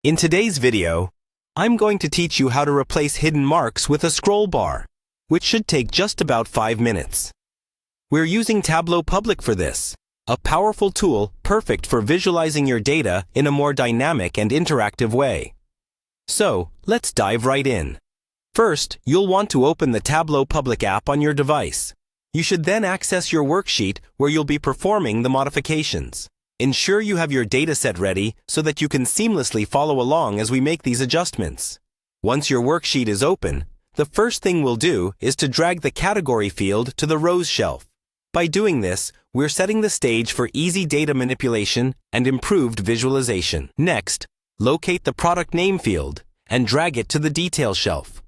In today's video, I'm going to teach you how to replace hidden marks with a scroll bar, which should take just about 5 minutes. We're using Tableau Public for this, a powerful tool perfect for visualizing your data in a more dynamic and interactive way. So, let's dive right in. First, you'll want to open the Tableau Public app on your device. You should then access your worksheet where you'll be performing the modifications. Ensure you have your dataset ready so that you can seamlessly follow along as we make these adjustments. Once your worksheet is open, the first thing we'll do is to drag the category field to the rows shelf. By doing this, we're setting the stage for easy data manipulation and improved visualization. Next, locate the product name field and drag it to the detail shelf.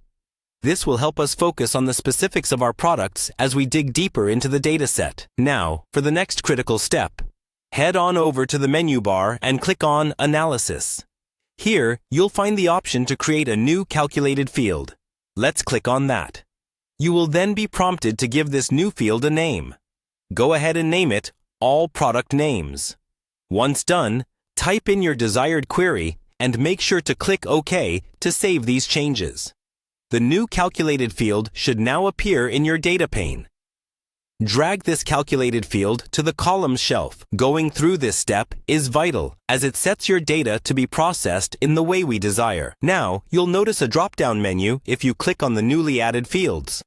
This will help us focus on the specifics of our products as we dig deeper into the dataset. Now, for the next critical step, head on over to the menu bar and click on Analysis. Here, you'll find the option to create a new calculated field. Let's click on that. You will then be prompted to give this new field a name. Go ahead and name it All Product Names. Once done, type in your desired query and make sure to click OK to save these changes. The new calculated field should now appear in your data pane. Drag this calculated field to the columns shelf. Going through this step is vital as it sets your data to be processed in the way we desire. Now, you'll notice a drop-down menu if you click on the newly added fields.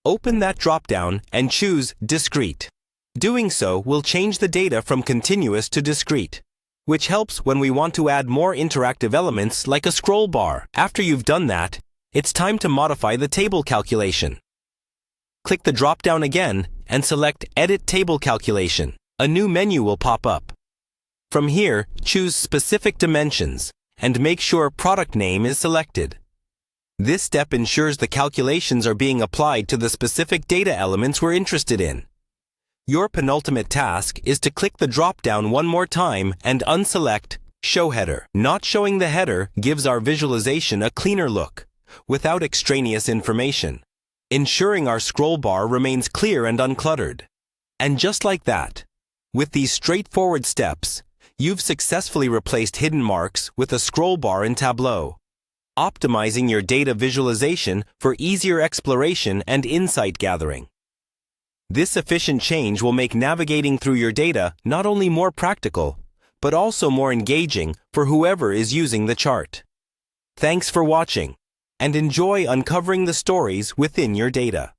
Open that drop-down and choose Discrete. Doing so will change the data from continuous to discrete, which helps when we want to add more interactive elements like a scroll bar. After you've done that, it's time to modify the table calculation. Click the drop-down again and select Edit Table Calculation. A new menu will pop up. From here, choose Specific Dimensions and make sure Product Name is selected. This step ensures the calculations are being applied to the specific data elements we're interested in. Your penultimate task is to click the drop-down one more time and unselect Show Header. Not showing the header gives our visualization a cleaner look, without extraneous information, ensuring our scroll bar remains clear and uncluttered. And just like that, with these straightforward steps, you've successfully replaced hidden marks with a scroll bar in Tableau, optimizing your data visualization for easier exploration and insight gathering. This efficient change will make navigating through your data not only more practical, but also more engaging for whoever is using the chart. Thanks for watching, and enjoy uncovering the stories within your data.